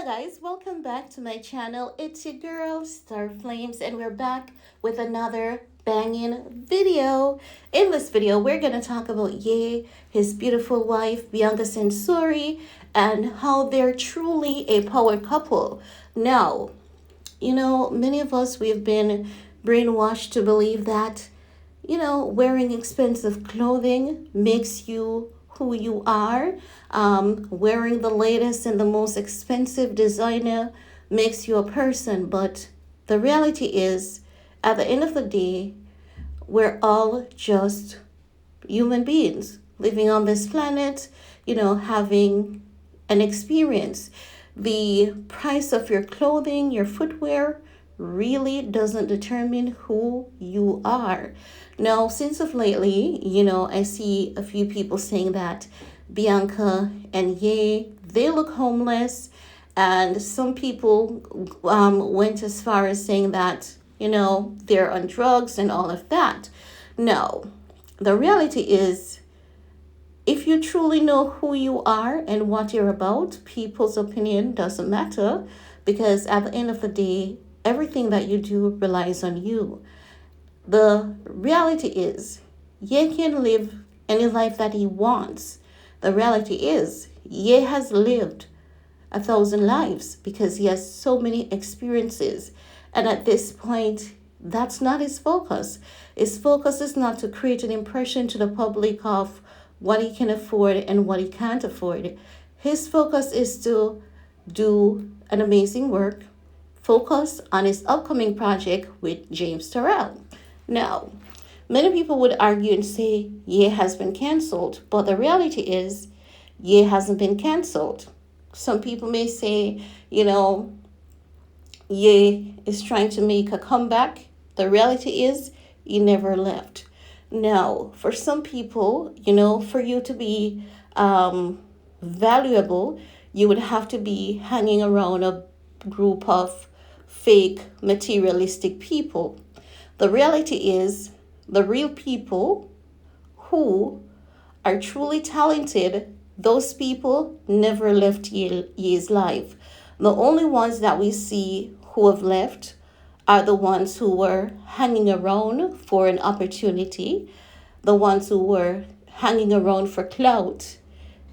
guys, welcome back to my channel. It's your girl Star Flames, and we're back with another banging video. In this video, we're gonna talk about Ye, his beautiful wife Bianca Censori, and how they're truly a power couple. Now, many of us we've been brainwashed to believe that wearing expensive clothing makes you who you are. Wearing the latest and the most expensive designer makes you a person. But the reality is, at the end of the day, we're all just human beings living on this planet, having an experience. The price of your clothing, your footwear, really doesn't determine who you are. Now, since of lately, I see a few people saying that Bianca and Ye, they look homeless. And some people went as far as saying that, they're on drugs and all of that. No, the reality is, if you truly know who you are and what you're about, people's opinion doesn't matter, because at the end of the day, everything that you do relies on you. The reality is, Ye can live any life that he wants. The reality is, Ye has lived 1,000 lives because he has so many experiences. And at this point, that's not his focus. His focus is not to create an impression to the public of what he can afford and what he can't afford. His focus is to do an amazing work, focus on his upcoming project with James Terrell. Now, many people would argue and say Ye has been cancelled, but the reality is Ye hasn't been cancelled. Some people may say, Ye is trying to make a comeback. The reality is he never left. Now, for some people, for you to be valuable, you would have to be hanging around a group of fake materialistic people. The reality is, the real people who are truly talented, those people never left Ye's life. The only ones that we see who have left are the ones who were hanging around for an opportunity, the ones who were hanging around for clout.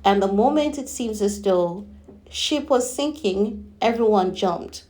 And the moment it seems as though ship was sinking, everyone jumped.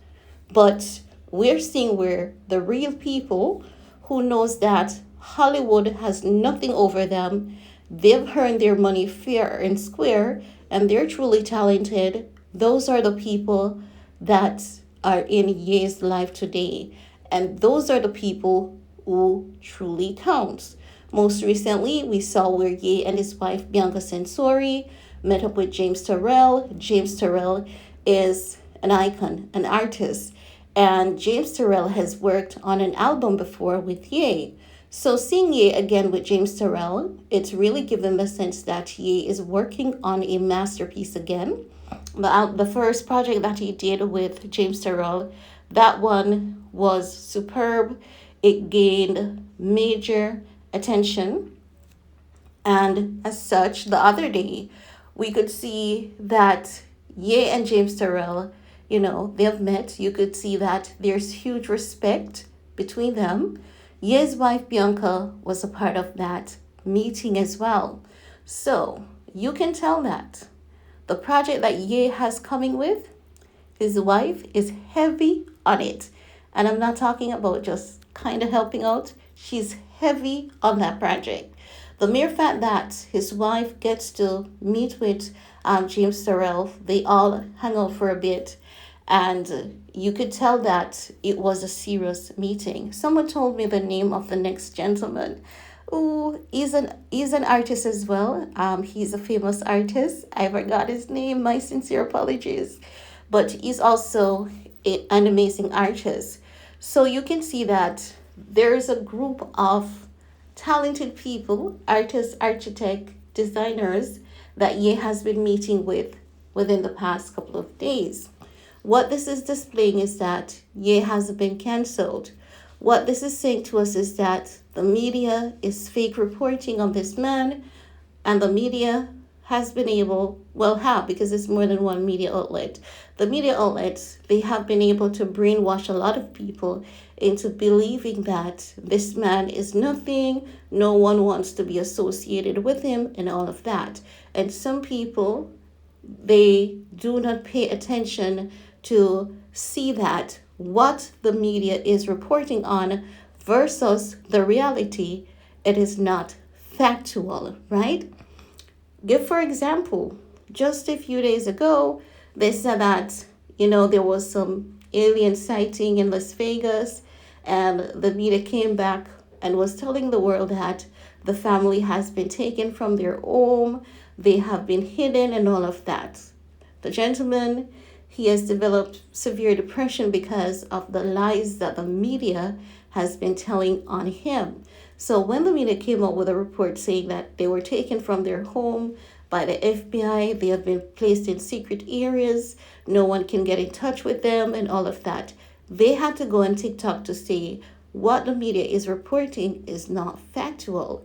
But we're seeing where the real people who knows that Hollywood has nothing over them, they've earned their money fair and square, and they're truly talented. Those are the people that are in Ye's life today. And those are the people who truly count. Most recently, we saw where Ye and his wife Bianca Censori met up with James Terrell. James Terrell is an icon, an artist. And James Terrell has worked on an album before with Ye. So seeing Ye again with James Terrell, it's really given the sense that Ye is working on a masterpiece again. The first project that he did with James Terrell, that one was superb. It gained major attention. And as such, the other day, we could see that Ye and James Terrell, they have met. You could see that there's huge respect between them. Ye's wife Bianca was a part of that meeting as well. So you can tell that the project that Ye has coming with, his wife is heavy on it. And I'm not talking about just kind of helping out. She's heavy on that project. The mere fact that his wife gets to meet with James Terrell, they all hang out for a bit. And you could tell that it was a serious meeting. Someone told me the name of the next gentleman. Oh, he's an artist as well. He's a famous artist. I forgot his name. My sincere apologies. But he's also an amazing artist. So you can see that there's a group of talented people, artists, architect, designers that Ye has been meeting with within the past couple of days. What this is displaying is that Ye hasn't been cancelled. What this is saying to us is that the media is fake reporting on this man, and the media has been able, well, have, because it's more than one media outlet. The media outlets, they have been able to brainwash a lot of people into believing that this man is nothing, no one wants to be associated with him, and all of that. And some people, they do not pay attention to see that what the media is reporting on versus the reality, it is not factual, right? Give for example, just a few days ago, they said that, there was some alien sighting in Las Vegas, and the media came back and was telling the world that the family has been taken from their home, they have been hidden, and all of that. The gentleman, he has developed severe depression because of the lies that the media has been telling on him. So when the media came out with a report saying that they were taken from their home by the FBI, they have been placed in secret areas, no one can get in touch with them, and all of that, they had to go on TikTok to say what the media is reporting is not factual.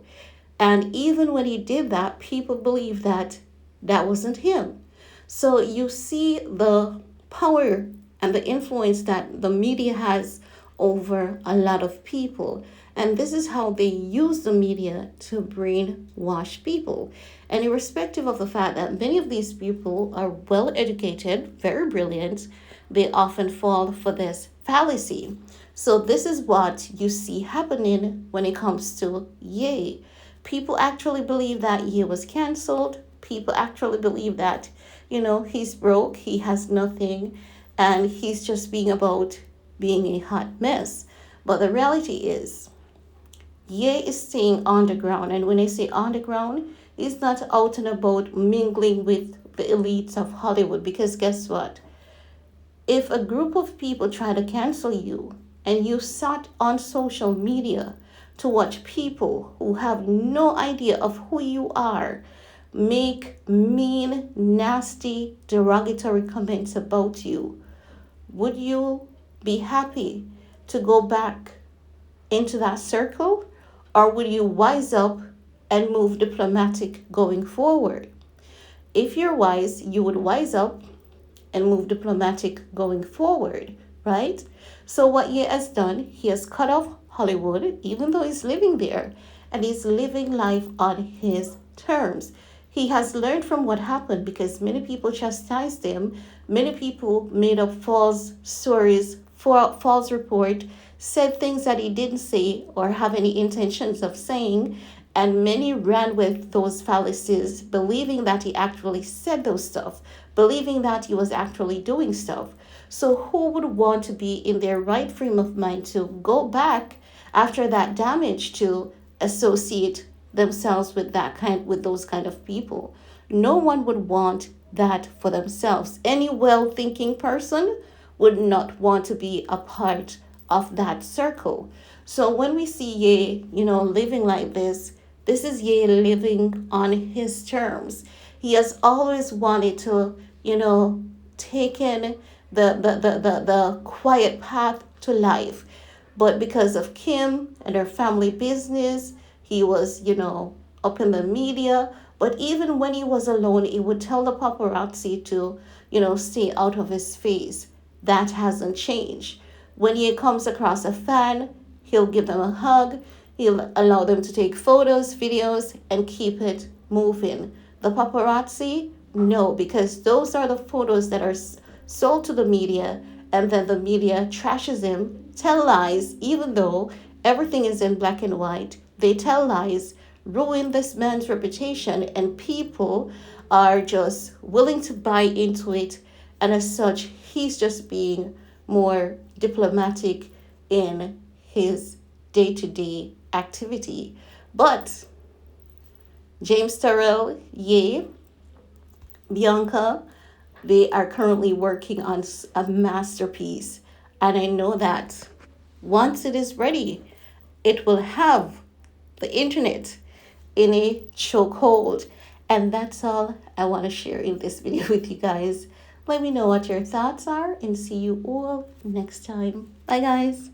And even when he did that, people believe that that wasn't him. So you see the power and the influence that the media has over a lot of people. And this is how they use the media to brainwash people. And irrespective of the fact that many of these people are well educated, very brilliant, they often fall for this fallacy. So this is what you see happening when it comes to Ye. People actually believe that Ye was canceled. People actually believe that, he's broke, he has nothing, and he's just being a hot mess. But the reality is, Ye is staying on the ground. And when I say on the ground, he's not out and about mingling with the elites of Hollywood. Because guess what? If a group of people try to cancel you and you sat on social media to watch people who have no idea of who you are make mean, nasty, derogatory comments about you, would you be happy to go back into that circle? Or would you wise up and move diplomatic going forward? If you're wise, you would wise up and move diplomatic going forward, right? So what he has done, he has cut off Hollywood, even though he's living there, and he's living life on his terms. He has learned from what happened because many people chastised him. Many people made up false stories, false report, said things that he didn't say or have any intentions of saying, and many ran with those fallacies, believing that he actually said those stuff, believing that he was actually doing stuff. So who would want to be in their right frame of mind to go back after that damage to associate themselves with those kind of people? No one would want that for themselves. Any well-thinking person would not want to be a part of that circle. So when we see Ye, living like this is Ye living on his terms. He has always wanted to, take in the quiet path to life. But because of Kim and her family business, he was, up in the media. But even when he was alone, he would tell the paparazzi to, stay out of his face. That hasn't changed. When he comes across a fan, he'll give them a hug. He'll allow them to take photos, videos, and keep it moving. The paparazzi, no, because those are the photos that are sold to the media, and then the media trashes him, tell lies, even though everything is in black and white. They tell lies, ruin this man's reputation, and people are just willing to buy into it. And as such, he's just being more diplomatic in his day-to-day activity. But James Terrell, Ye, Bianca, they are currently working on a masterpiece. And I know that once it is ready, it will have the internet in a chokehold. And that's all I want to share in this video with you guys. Let me know what your thoughts are and see you all next time. Bye, guys.